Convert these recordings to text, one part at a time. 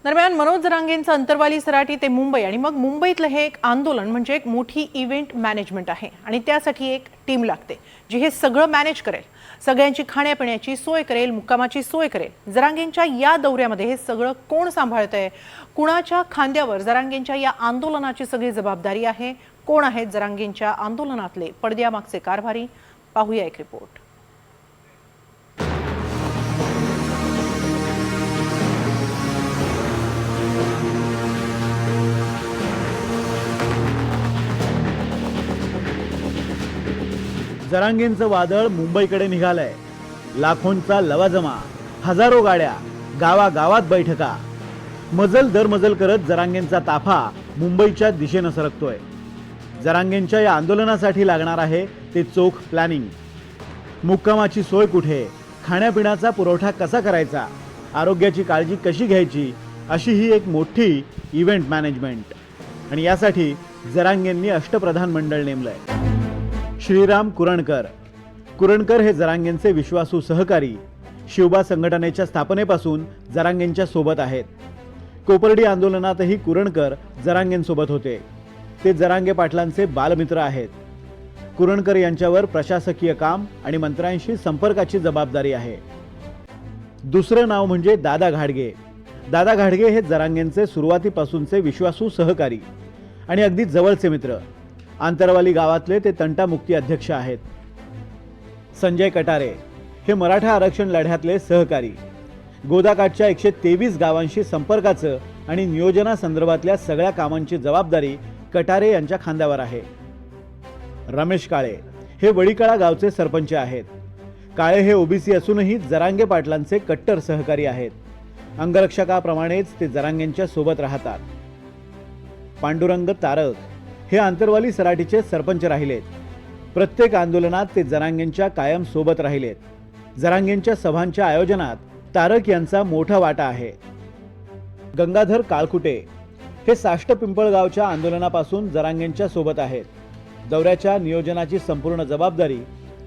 दरम्यान मनोज जरांगेंचं अंतरवाली सराटी ते मुंबई आणि मग मुंबईतलं हे एक आंदोलन म्हणजे एक मोठी इव्हेंट मॅनेजमेंट आहे आणि त्यासाठी एक टीम लागते जी हे सगळं मॅनेज करेल, सगळ्यांची खाण्यापिण्याची सोय करेल, मुक्कामाची सोय करेल। जरांगेंच्या या दौऱ्यामध्ये हे सगळं कोण सांभाळतंय, कुणाच्या खांद्यावर जरांगेंच्या या आंदोलनाची सगळी जबाबदारी आहे, कोण आहेत जरांगेंच्या आंदोलनातले पडद्यामागचे कारभारी, पाहूया एक रिपोर्ट। जरांगेंचं वादळ मुंबईकडे निघालंय। लाखोंचा लवाजमा, हजारो गाड्या, गावागावात बैठका, मजल दरमजल करत जरांगेंचा ताफा मुंबईच्या दिशेने सरकतोय। जरांगेंच्या या आंदोलनासाठी लागणार आहे ते चोख प्लॅनिंग। मुक्कामाची सोय कुठे, खाण्यापिण्याचा पुरवठा कसा करायचा, आरोग्याची काळजी कशी घ्यायची, अशी ही एक मोठी इव्हेंट मॅनेजमेंट। आणि यासाठी जरांगेंनी अष्टप्रधान मंडळ नेमलंय। श्रीराम कुरणकर हे जरांगेंचे विश्वासू सहकारी। शिवबा संघटनेच्या स्थापनेपासून जरांगेंच्या सोबत आहेत। कोपर्डी आंदोलनातही कुरणकर जरांगेंसोबत होते। ते जरांगे पाटलांचे बालमित्र आहेत। कुरणकर यांच्यावर प्रशासकीय काम आणि मंत्र्यांशी संपर्काची जबाबदारी आहे। दुसरं नाव म्हणजे दादा घाडगे हे जरांगेंचे सुरुवातीपासूनचे विश्वासू सहकारी आणि अगदी जवळचे मित्र। आंतरवाली गावातले ते तंटामुक्ती अध्यक्ष आहेत। संजय कटारे हे मराठा आरक्षण लढ्यातले सहकारी। गोदाकाठच्या 123 गावांशी संपर्काचं आणि नियोजनासंदर्भातल्या सगळ्या कामांची जबाबदारी कटारे यांच्या खांद्यावर आहे। रमेश काळे हे वडीकाळा गावचे सरपंच आहेत। काळे हे ओबीसी असूनही जरांगे पाटलांचे कट्टर सहकारी आहेत। अंगरक्षकाप्रमाणेच ते जरांगेंच्या सोबत राहतात। पांडुरंग तारक हे आंतरवाली सराटीचे सरपंच राहिलेत। प्रत्येक आंदोलनात ते जरांगेंच्या कायम सोबत राहिलेत। जरांगेंच्या सभांच्या आयोजनात तारक यांचा मोठा वाटा आहे। गंगाधर काळकुटे हे साष्ट पिंपळगावच्या आंदोलनापासून जरांगेंच्या सोबत आहेत। दौऱ्याच्या नियोजनाची संपूर्ण जबाबदारी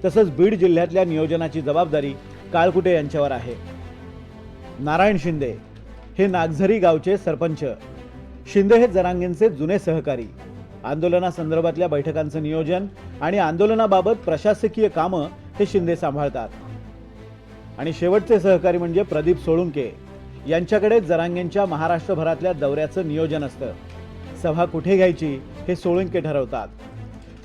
तसंच बीड जिल्ह्यातल्या नियोजनाची जबाबदारी काळकुटे यांच्यावर आहे। नारायण शिंदे हे नागझरी गावचे सरपंच। शिंदे हे जरांगेंचे जुने सहकारी। आंदोलनासंदर्भातल्या बैठकांचं नियोजन आणि आंदोलनाबाबत प्रशासकीय कामं हे शिंदे सांभाळतात। आणि शेवटचे सहकारी म्हणजे प्रदीप सोळुंके यांच्याकडे जरांगेंच्या महाराष्ट्रभरातल्या दौऱ्याचं नियोजन असतं। सभा कुठे घ्यायची हे सोळुंके ठरवतात।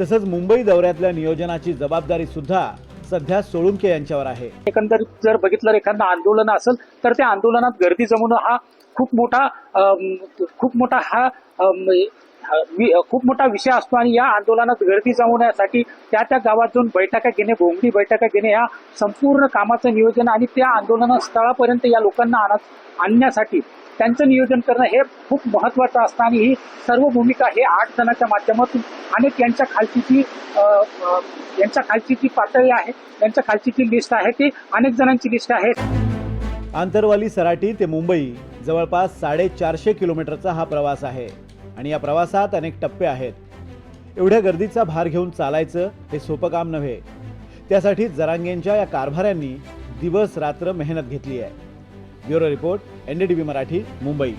तसंच मुंबई दौऱ्यातल्या नियोजनाची जबाबदारी सुद्धा सध्या सोळुंके यांच्यावर आहे। एकंदरीत जर बघितलं एखादं आंदोलन असेल तर त्या आंदोलनात गर्दी जमवणं हा खूप मोठा विषय असतो आणि या आंदोलनात गर्दी जमवण्यासाठी त्या गावात जाऊन बैठका घेणे, भोंगडी बैठका घेणे, या संपूर्ण कामाचं नियोजन आणि त्या आंदोलन स्थळापर्यंत या लोकांना आणण्यासाठी त्यांचं नियोजन करणं हे खूप महत्वाचं असतं। आणि ही सर्व भूमिका हे 8 जणांच्या माध्यमातून अनेक यांच्या खालची जी पातळी आहे, यांच्या खालची जी लिस्ट आहे ती अनेक जणांची लिस्ट आहे। आंतरवाली सराटी ते मुंबई जवळपास 450 किलोमीटरचा हा प्रवास आहे आणि या प्रवासात अनेक टप्पे आहेत। एवढ्या गर्दीचा भार घेऊन चालायचं हे सोपं काम नव्हे। त्यासाठी जरांगेंच्या या कारभाऱ्यांनी दिवस रात्र मेहनत घेतली आहे। Bureau report, NDTV Marathi, Mumbai.